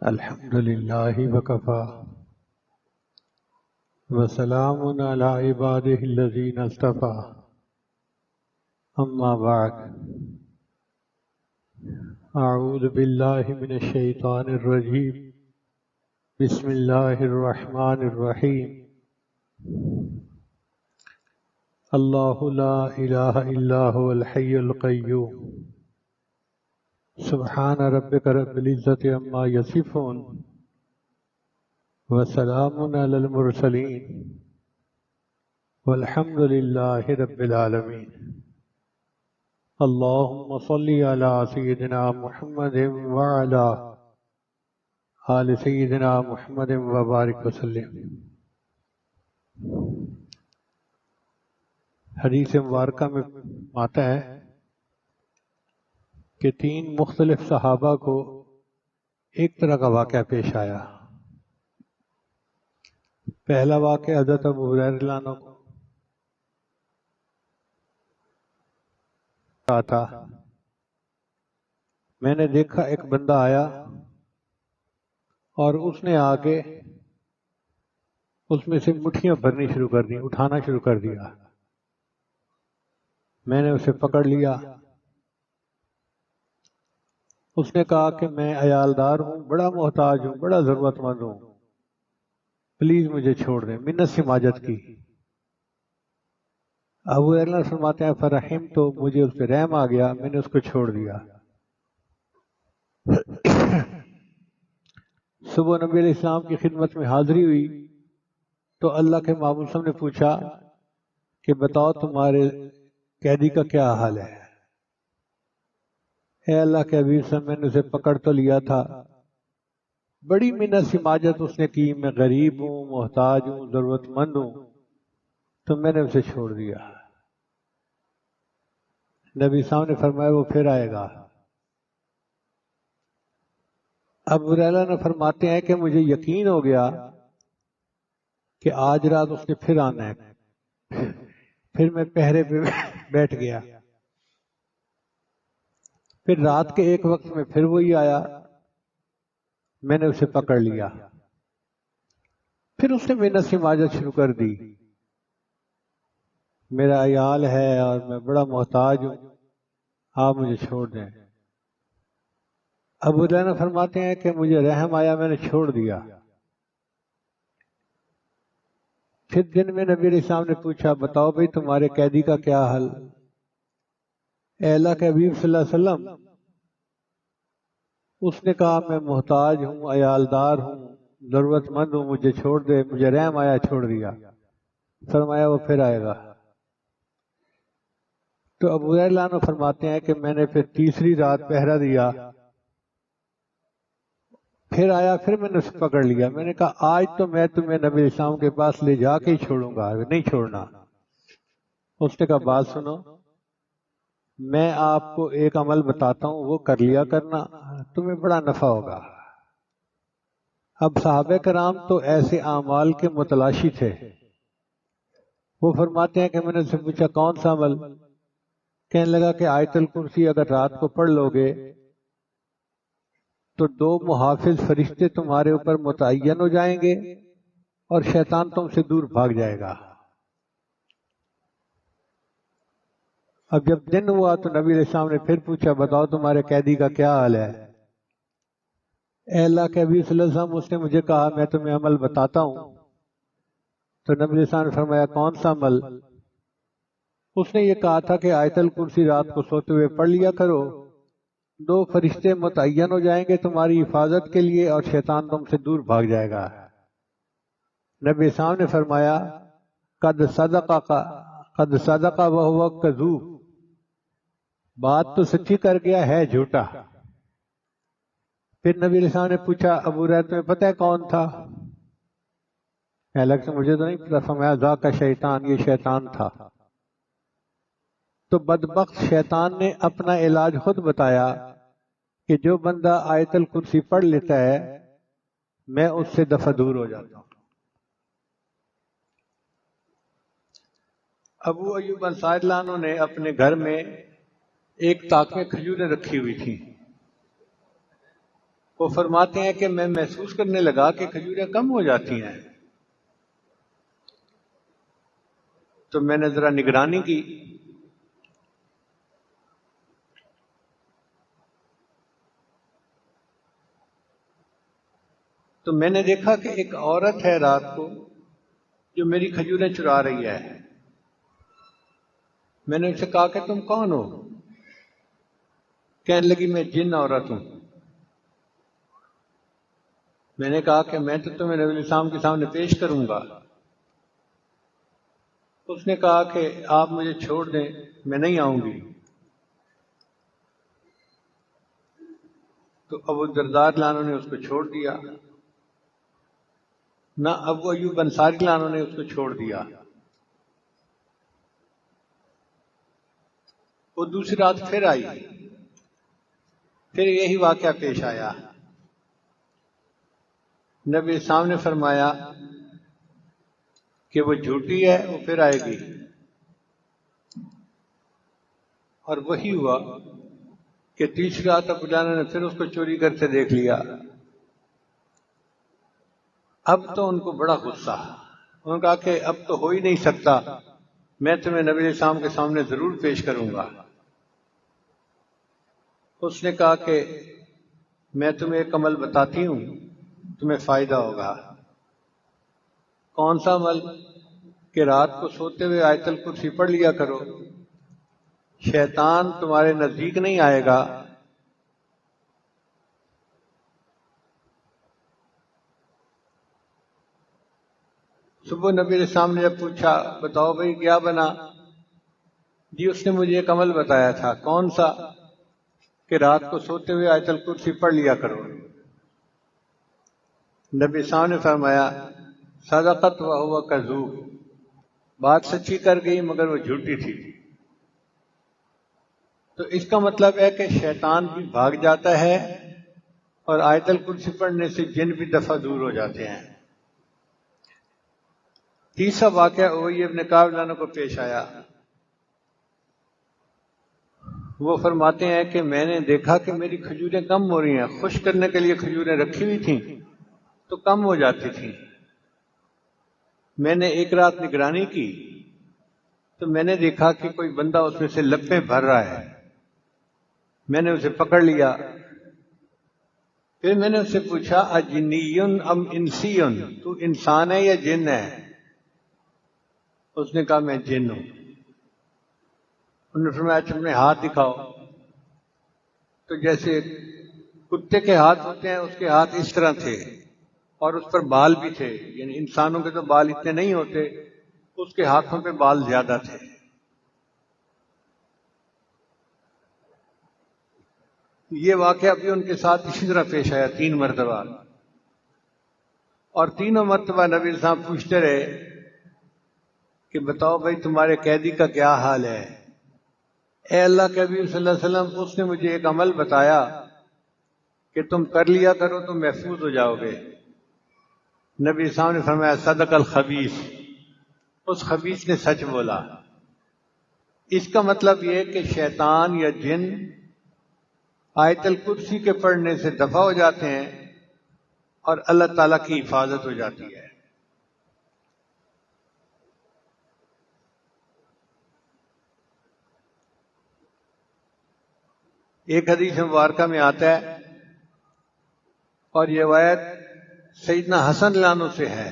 الحمد لله وكفى وسلام على عباده الذين اصطفى أما بعد أعوذ بالله من الشيطان الرجيم بسم الله الرحمن الرحيم الله لا إله إلا هو الحي القيوم سبحان ربك رب العزة عما يصفون وسلام على المرسلين والحمد لله رب العالمين اللهم صل على سيدنا محمد وعلى آل سيدنا محمد وبارك وسلم۔ حدیث مبارکہ میں آتا ہے کہ تین مختلف صحابہ کو ایک طرح کا واقعہ پیش آیا۔ پہلا واقعہ حضرت ابو ہریرہ رضی اللہ عنہ کو تھا، میں نے دیکھا ایک بندہ آیا اور اس نے آگے اس میں سے مٹھیاں بھرنی شروع کر دی، اٹھانا شروع کر دیا۔ میں نے اسے پکڑ لیا۔ اس نے کہا کہ میں عیالدار ہوں، بڑا محتاج ہوں، بڑا ضرورت مند ہوں، پلیز مجھے چھوڑ دیں، منت سماجت کی۔ ابو ہریرہ فرماتے ہیں فرحم، تو مجھے اس پہ رحم آ گیا، میں نے اس کو چھوڑ دیا۔ صبح نبی علیہ السلام کی خدمت میں حاضری ہوئی تو اللہ کے محبوب صلی اللہ علیہ وسلم نے پوچھا کہ بتاؤ تمہارے قیدی کا کیا حال ہے؟ اے اللہ کے حبیب صلی اللہ علیہ وسلم، میں نے اسے پکڑ تو لیا تھا، بڑی منت سماجت اس نے کی، میں غریب ہوں، محتاج ہوں، ضرورت مند ہوں، تو میں نے اسے چھوڑ دیا۔ نبی صاحب نے فرمایا وہ پھر آئے گا۔ ابو ہریرہ نے فرماتے ہیں کہ مجھے یقین ہو گیا کہ آج رات اس نے پھر آنا ہے، پھر میں پہرے پہ بیٹھ گیا۔ پھر رات کے ایک وقت میں پھر وہی آیا، میں نے اسے پکڑ لیا۔ پھر اس نے منت سماجت شروع کر دی، میرا عیال ہے اور میں بڑا محتاج ہوں، آپ مجھے چھوڑ دیں۔ ابو ہریرہ فرماتے ہیں کہ مجھے رحم آیا، میں نے چھوڑ دیا۔ پھر دن میں نبی علیہ السلام نے پوچھا بتاؤ بھائی تمہارے قیدی کا کیا حل؟ اے اللہ کے حبیب صلی اللہ علیہ وسلم، اس نے کہا میں محتاج ہوں، عیالدار ہوں، ضرورت مند ہوں، مجھے چھوڑ دے، مجھے رحم آیا، چھوڑ دیا۔ فرمایا وہ پھر آئے گا۔ تو ابو ہریرہ فرماتے ہیں کہ میں نے پھر تیسری رات پہرا دیا، پھر آیا، پھر میں نے اسے پکڑ لیا۔ میں نے کہا آج تو میں تمہیں نبی علیہ السلام کے پاس لے جا کے ہی چھوڑوں گا، نہیں چھوڑنا۔ اس نے کہا بات سنو، میں آپ کو ایک عمل بتاتا ہوں، وہ کر لیا کرنا، تمہیں بڑا نفع ہوگا۔ اب صحابہ کرام تو ایسے اعمال کے متلاشی تھے۔ وہ فرماتے ہیں کہ میں نے اس سے پوچھا کون سا عمل؟ کہنے لگا کہ آیت الکرسی اگر رات کو پڑھ لو گے تو 2 محافظ فرشتے تمہارے اوپر متعین ہو جائیں گے اور شیطان تم سے دور بھاگ جائے گا۔ اب جب دن ہوا تو نبی علیہ السلام نے پھر پوچھا بتاؤ تمہارے قیدی کا کیا حال ہے؟ اے اللہ کے حبیب صلی اللہ علیہ وسلم، اس نے مجھے کہا میں تمہیں عمل بتاتا ہوں۔ تو نبی علیہ السلام نے فرمایا کون سا عمل؟ اس نے یہ کہا تھا کہ آیت الکرسی رات کو سوتے ہوئے پڑھ لیا کرو، 2 فرشتے متعین ہو جائیں گے تمہاری حفاظت کے لیے اور شیطان تم سے دور بھاگ جائے گا۔ نبی صاحب نے فرمایا قد صدق وہو کذوب، بات تو سچی کر گیا ہے جھوٹا۔ پھر نبی علیہ السلام نے پوچھا ابو ہریرہ تمہیں پتہ ہے کون تھا؟ الگ سے مجھے تو نہیں پتا۔ فرمایا ذاک شیطان، یہ شیطان تھا۔ تو بدبخت شیطان نے اپنا علاج خود بتایا کہ جو بندہ آیت الکرسی پڑھ لیتا ہے میں اس سے دفع دور ہو جاتا ہوں۔ ابو ایوب انصاری اللہ عنہ نے اپنے گھر میں ایک طاق میں کھجوریں رکھی ہوئی تھی۔ وہ فرماتے ہیں کہ میں محسوس کرنے لگا کہ کھجوریں کم ہو جاتی ہیں، تو میں نے ذرا نگرانی کی، تو میں نے دیکھا کہ ایک عورت ہے رات کو جو میری کھجوریں چرا رہی ہے۔ میں نے اسے کہا کہ تم کون ہو؟ کہنے لگی میں جن عورت ہوں۔ میں نے کہا کہ میں تو تمہیں نبی الاسلام کے سامنے پیش کروں گا۔ اس نے کہا کہ آپ مجھے چھوڑ دیں، میں نہیں آؤں گی۔ تو ابو الدرداء لانو نے اس کو چھوڑ دیا، نہ ابو ایوب انصاری لانو نے اس کو چھوڑ دیا۔ وہ دوسری رات پھر آئی، پھر یہی واقعہ پیش آیا۔ نبی اسلام نے فرمایا کہ وہ جھوٹی ہے، وہ پھر آئے گی، اور وہی ہوا کہ تیسری رات ابو جانا نے پھر اس کو چوری کرتے دیکھ لیا۔ اب تو ان کو بڑا غصہ، انہوں نے کہا کہ اب تو ہو ہی نہیں سکتا، میں تمہیں نبی علیہ السلام کے سامنے ضرور پیش کروں گا۔ اس نے کہا کہ میں تمہیں ایک عمل بتاتی ہوں، تمہیں فائدہ ہوگا۔ کون سا عمل؟ کہ رات کو سوتے ہوئے آیت الکرسی پڑھ لیا کرو، شیطان تمہارے نزدیک نہیں آئے گا۔ صبح نبی علیہ السلام نے جب پوچھا بتاؤ بھائی کیا بنا، جی اس نے مجھے ایک عمل بتایا تھا۔ کون سا؟ کہ رات کو سوتے ہوئے آیت الکرسی پڑھ لیا کرو۔ نبی صاحب نے فرمایا صدقت وہو کذوب، بات سچی کر گئی مگر وہ جھوٹی تھی۔ تو اس کا مطلب ہے کہ شیطان بھی بھاگ جاتا ہے اور آیت الکرسی پڑھنے سے جن بھی دفعہ دور ہو جاتے ہیں۔ تیسرا واقعہ اوئی ابن کعب لانو کو پیش آیا۔ وہ فرماتے ہیں کہ میں نے دیکھا کہ میری کھجوریں کم ہو رہی ہیں، خشک کرنے کے لیے کھجوریں رکھی ہوئی تھیں تو کم ہو جاتی تھیں۔ میں نے ایک رات نگرانی کی تو میں نے دیکھا کہ کوئی بندہ اس میں سے لپیں بھر رہا ہے۔ میں نے اسے پکڑ لیا، پھر میں نے اس سے پوچھا اجنیٌ ام انسیٌ، تو انسان ہے یا جن ہے؟ اس نے کہا میں جن ہوں۔ انہوں نے فرمایا تم نے ہاتھ دکھاؤ۔ تو جیسے کتے کے ہاتھ ہوتے ہیں اس کے ہاتھ اس طرح تھے، اور اس پر بال بھی تھے، یعنی انسانوں کے تو بال اتنے نہیں ہوتے، اس کے ہاتھوں پہ بال زیادہ تھے۔ یہ واقعہ بھی ان کے ساتھ اسی طرح پیش آیا 3 مرتبہ، اور تینوں مرتبہ نبی صاحب پوچھتے رہے کہ بتاؤ بھائی تمہارے قیدی کا کیا حال ہے؟ اے اللہ کے حبیب صلی اللہ علیہ وسلم، اس نے مجھے ایک عمل بتایا کہ تم کر لیا کرو تو محفوظ ہو جاؤ گے۔ نبی صاحب نے فرمایا صدق الخبیث، اس خبیث نے سچ بولا۔ اس کا مطلب یہ کہ شیطان یا جن آیت الکرسی کے پڑھنے سے دفع ہو جاتے ہیں اور اللہ تعالیٰ کی حفاظت ہو جاتی ہے۔ ایک حدیث مبارکہ میں آتا ہے، اور یہ روایت سیدنا حسن لانو سے ہے،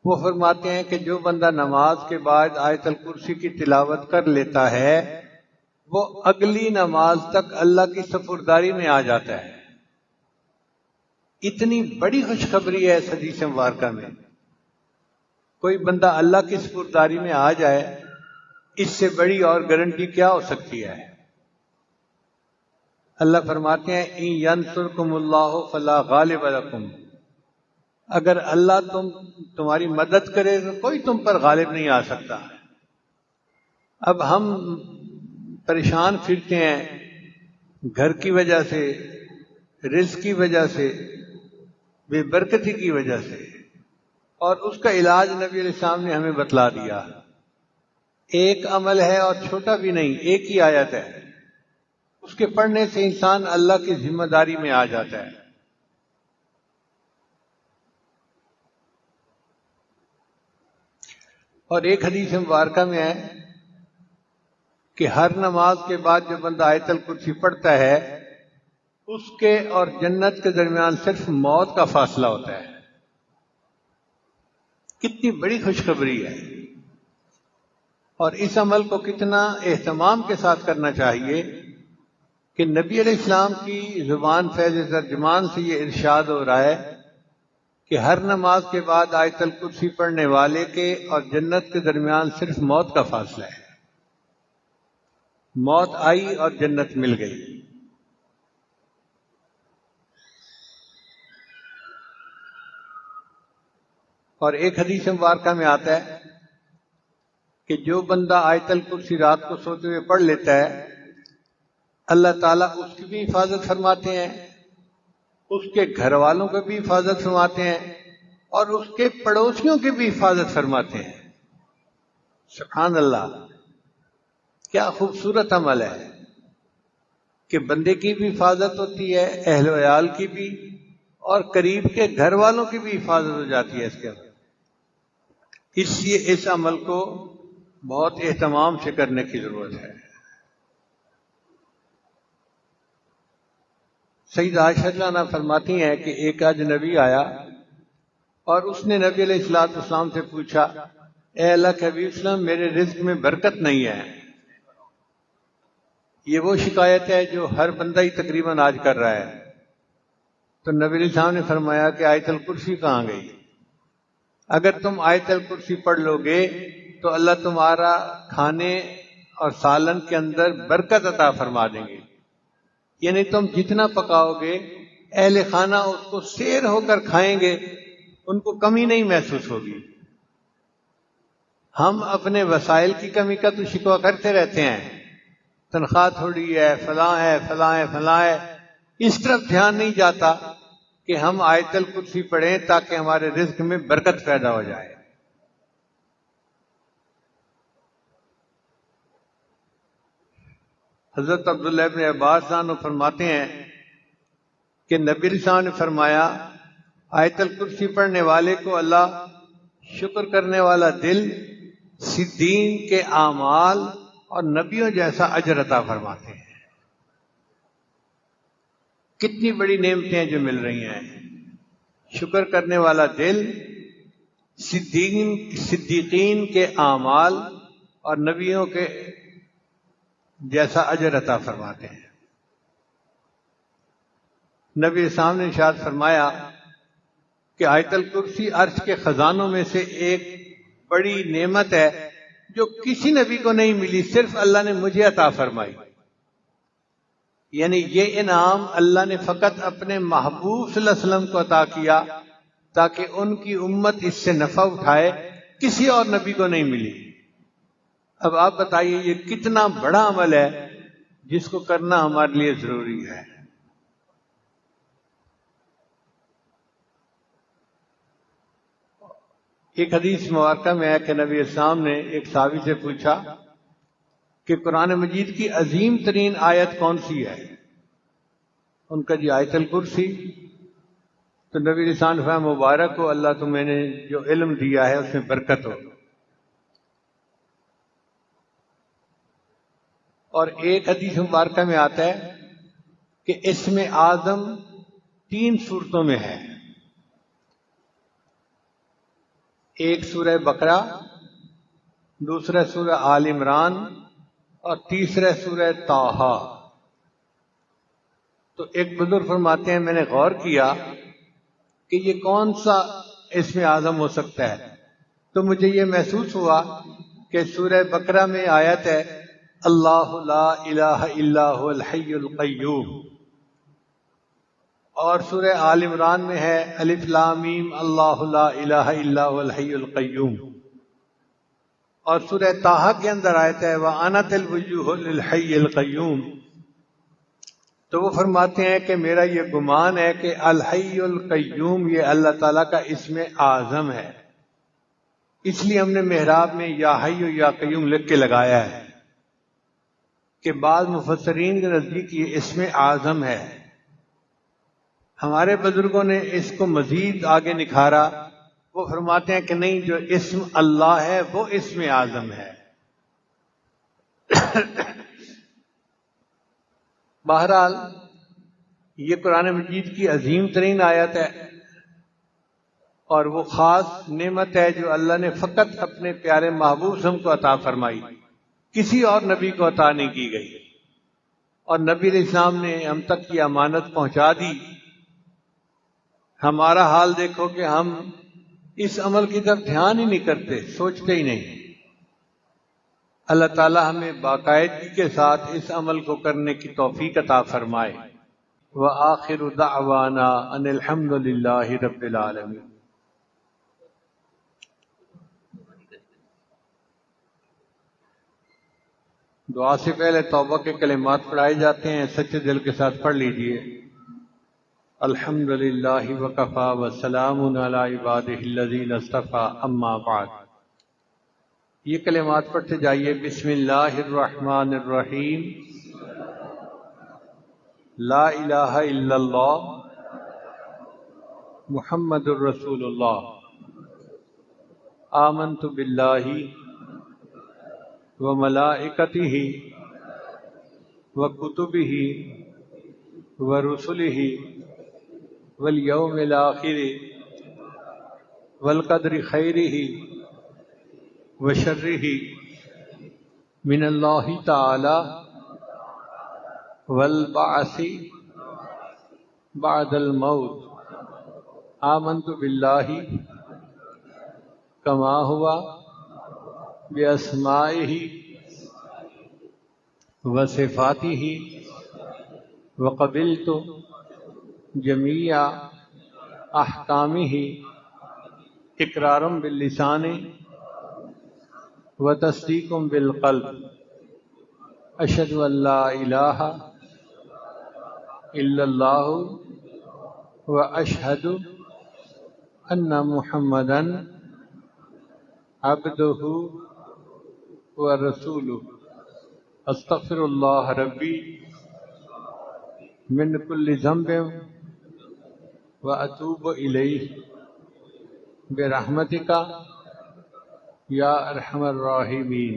وہ فرماتے ہیں کہ جو بندہ نماز کے بعد آیت الکرسی کی تلاوت کر لیتا ہے وہ اگلی نماز تک اللہ کی سپرداری میں آ جاتا ہے۔ اتنی بڑی خوشخبری ہے اس حدیث مبارکہ میں۔ کوئی بندہ اللہ کی سپرداری میں آ جائے، اس سے بڑی اور گارنٹی کیا ہو سکتی ہے؟ اللہ فرماتے ہیں ان ینصرکم اللہ فلا غالب لکم، اگر اللہ تمہاری مدد کرے تو کوئی تم پر غالب نہیں آ سکتا۔ اب ہم پریشان پھرتے ہیں گھر کی وجہ سے، رزق کی وجہ سے، بے برکتی کی وجہ سے، اور اس کا علاج نبی علیہ السلام نے ہمیں بتلا دیا۔ ایک عمل ہے اور چھوٹا بھی نہیں، ایک ہی آیت ہے، اس کے پڑھنے سے انسان اللہ کی ذمہ داری میں آ جاتا ہے۔ اور ایک حدیث مبارکہ میں ہے کہ ہر نماز کے بعد جو بندہ آیت الکرسی پڑھتا ہے اس کے اور جنت کے درمیان صرف موت کا فاصلہ ہوتا ہے۔ کتنی بڑی خوشخبری ہے، اور اس عمل کو کتنا اہتمام کے ساتھ کرنا چاہیے کہ نبی علیہ السلام کی زبان فیض ترجمان سے یہ ارشاد ہو رہا ہے کہ ہر نماز کے بعد آیت الکرسی پڑھنے والے کے اور جنت کے درمیان صرف موت کا فاصلہ ہے۔ موت آئی اور جنت مل گئی۔ اور ایک حدیث مبارکہ میں آتا ہے کہ جو بندہ آیت الکرسی رات کو سوتے ہوئے پڑھ لیتا ہے اللہ تعالیٰ اس کی بھی حفاظت فرماتے ہیں، اس کے گھر والوں کی بھی حفاظت فرماتے ہیں، اور اس کے پڑوسیوں کی بھی حفاظت فرماتے ہیں۔ سبحان اللہ، کیا خوبصورت عمل ہے کہ بندے کی بھی حفاظت ہوتی ہے، اہل و عیال کی بھی، اور قریب کے گھر والوں کی بھی حفاظت ہو جاتی ہے اس کے اندر۔ اس لیے اس عمل کو بہت اہتمام سے کرنے کی ضرورت ہے۔ سیدہ عائشہ رضی اللہ عنہا فرماتی ہیں کہ ایک اجنبی آیا اور اس نے نبی علیہ الصلوۃ والسلام سے پوچھا، اے اللہ کے حبیب وسلم، میرے رزق میں برکت نہیں ہے۔ یہ وہ شکایت ہے جو ہر بندہ ہی تقریباً آج کر رہا ہے۔ تو نبی علیہ السلام نے فرمایا کہ آیت الکرسی کہاں گئی؟ اگر تم آیت الکرسی پڑھ لو گے تو اللہ تمہارا کھانے اور سالن کے اندر برکت عطا فرما دیں گے، یعنی تم جتنا پکاؤ گے اہل خانہ اس کو سیر ہو کر کھائیں گے، ان کو کمی نہیں محسوس ہوگی۔ ہم اپنے وسائل کی کمی کا تو شکوہ کرتے رہتے ہیں، تنخواہ تھوڑی ہے، فلاں ہے، فلاں ہے، فلاں ہے، اس طرف دھیان نہیں جاتا کہ ہم آیت الکرسی پڑھیں تاکہ ہمارے رزق میں برکت پیدا ہو جائے۔ حضرت عبداللہ ابن عباس عنہ فرماتے ہیں کہ نبی علیہ السلام نے فرمایا، آیت الکرسی پڑھنے والے کو اللہ شکر کرنے والا دل، صدیقین کے اعمال اور نبیوں جیسا اجر عطا فرماتے ہیں۔ کتنی بڑی نعمتیں ہیں جو مل رہی ہیں۔ شکر کرنے والا دل، صدیقین کے اعمال اور نبیوں کے جیسا اجر عطا فرماتے ہیں۔ نبی اسلام نے ارشاد فرمایا کہ آیت الکرسی عرش کے خزانوں میں سے ایک بڑی نعمت ہے جو کسی نبی کو نہیں ملی، صرف اللہ نے مجھے عطا فرمائی۔ یعنی یہ انعام اللہ نے فقط اپنے محبوب صلی اللہ علیہ وسلم کو عطا کیا تاکہ ان کی امت اس سے نفع اٹھائے، کسی اور نبی کو نہیں ملی۔ اب آپ بتائیے یہ کتنا بڑا عمل ہے جس کو کرنا ہمارے لیے ضروری ہے۔ ایک حدیث مبارکہ میں ہے کہ نبی اسلام نے ایک صحابی سے پوچھا کہ قرآن مجید کی عظیم ترین آیت کون سی ہے؟ ان کا جی آیت الکرسی۔ تو نبی اسلام نے فرمایا، مبارک ہو، اللہ تمہیں نے جو علم دیا ہے اس میں برکت ہو۔ اور ایک حدیث مبارکہ میں آتا ہے کہ اسم اعظم 3 صورتوں میں ہے، ایک سورہ بقرہ، دوسرا سورہ آل عمران اور تیسرا سورہ طٰہٰ۔ تو ایک بزرگ فرماتے ہیں میں نے غور کیا کہ یہ کون سا اسم اعظم ہو سکتا ہے، تو مجھے یہ محسوس ہوا کہ سورہ بقرہ میں آیت ہے اللہ لا الہ الا هو الحی القیوم، اور سورہ آل عمران میں ہے الف لام میم اللہ لا الہ الا هو الحی القیوم، اور سورہ طٰہٰ کے اندر آیت ہے وَأَنَتِ الْوُجُوهُ لِلْحَيِّ الْقَيُّومِ۔ تو وہ فرماتے ہیں کہ میرا یہ گمان ہے کہ الحی القیوم یہ اللہ تعالیٰ کا اسم اعظم ہے، اس لیے ہم نے محراب میں یا حی یا قیوم لکھ کے لگایا ہے۔ کہ بعض مفسرین کے نزدیک یہ اسم اعظم ہے. ہمارے بزرگوں نے اس کو مزید آگے نکھارا. وہ فرماتے ہیں کہ نہیں، جو اسم اللہ ہے وہ اسم اعظم ہے. بہرحال یہ قرآن مجید کی عظیم ترین آیت ہے اور وہ خاص نعمت ہے جو اللہ نے فقط اپنے پیارے محبوب صلی اللہ علیہ وسلم کو عطا فرمائی، کسی اور نبی کو عطا نہیں کی گئی. اور نبی علیہ السلام نے ہم تک کی امانت پہنچا دی. ہمارا حال دیکھو کہ ہم اس عمل کی طرف دھیان ہی نہیں کرتے، سوچتے ہی نہیں. اللہ تعالی ہمیں باقاعدگی کے ساتھ اس عمل کو کرنے کی توفیق عطا فرمائے. وآخر دعوانا ان الحمد للہ رب العالمین. دعا سے پہلے توبہ کے کلمات پڑھائے جاتے ہیں، سچے دل کے ساتھ پڑھ لیجئے. الحمد للہ وکفی وسلام علی عبادہ الذین اصطفی اما بعد. یہ کلمات پڑھتے جائیے. بسم اللہ الرحمن الرحیم. لا الہ الا اللہ محمد الرسول اللہ. آمنت باللہ وملائکتہ وکتبہ ورسلہ والیوم الآخر والقدر خیرہ وشرہ من اللہ تعالی والبعث بعد الموت. آمنت باللہ کما ہوا بأسمائہ وصفاتہ وقبلت جمیع احکامہ اقرارا باللسان وتصدیق بالقلب. اشہد ان لا الہ الا اللہ واشہد ان محمدا عبدہ ورسولہ. استغفر اللہ ربی من کل ذنب واتوب الیہ برحمتک یا ارحم الراحمین.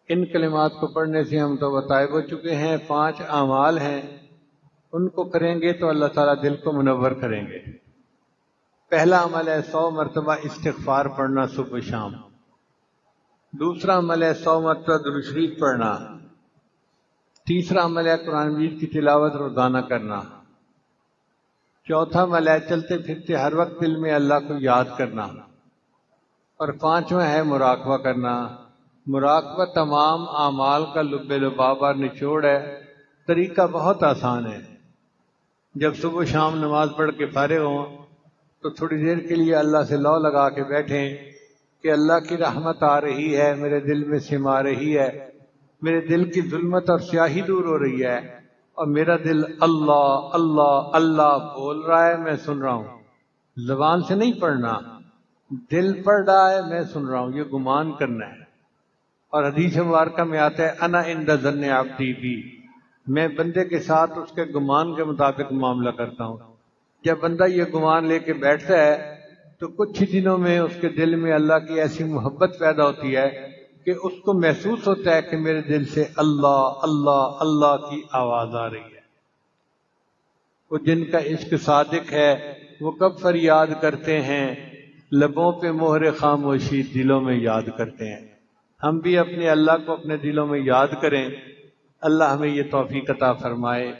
ان کلمات کو پڑھنے سے ہم تو بتائے ہو چکے ہیں 5 اعمال ہیں، ان کو کریں گے تو اللہ تعالیٰ دل کو منور کریں گے. پہلا عمل ہے 100 مرتبہ استغفار پڑھنا صبح شام. دوسرا عمل ہے 100 مرتبہ درود شریف پڑھنا. تیسرا عمل ہے قرآن مجید کی تلاوت روزانہ کرنا. چوتھا عمل ہے چلتے پھرتے ہر وقت دل میں اللہ کو یاد کرنا. اور 5واں ہے مراقبہ کرنا. مراقبہ تمام اعمال کا لب لباب اور نچوڑ ہے. طریقہ بہت آسان ہے. جب صبح شام نماز پڑھ کے فارغ ہوں تو تھوڑی دیر کے لیے اللہ سے لو لگا کے بیٹھیں کہ اللہ کی رحمت آ رہی ہے، میرے دل میں سما رہی ہے، میرے دل کی ظلمت اور سیاہی دور ہو رہی ہے، اور میرا دل اللہ اللہ اللہ بول رہا ہے، میں سن رہا ہوں. زبان سے نہیں پڑھنا، دل پڑھ رہا ہے، میں سن رہا ہوں. یہ گمان کرنا ہے. اور حدیث مبارکہ میں آتا ہے انا عند ظن عبدی بی، میں بندے کے ساتھ اس کے گمان کے مطابق معاملہ کرتا ہوں. جب بندہ یہ گمان لے کے بیٹھتا ہے تو کچھ ہی دنوں میں اس کے دل میں اللہ کی ایسی محبت پیدا ہوتی ہے کہ اس کو محسوس ہوتا ہے کہ میرے دل سے اللہ اللہ اللہ کی آواز آ رہی ہے. وہ جن کا عشق صادق ہے وہ کب فریاد کرتے ہیں، لبوں پہ مہر خاموشی دلوں میں یاد کرتے ہیں. ہم بھی اپنے اللہ کو اپنے دلوں میں یاد کریں. اللہ ہمیں یہ توفیق عطا فرمائے.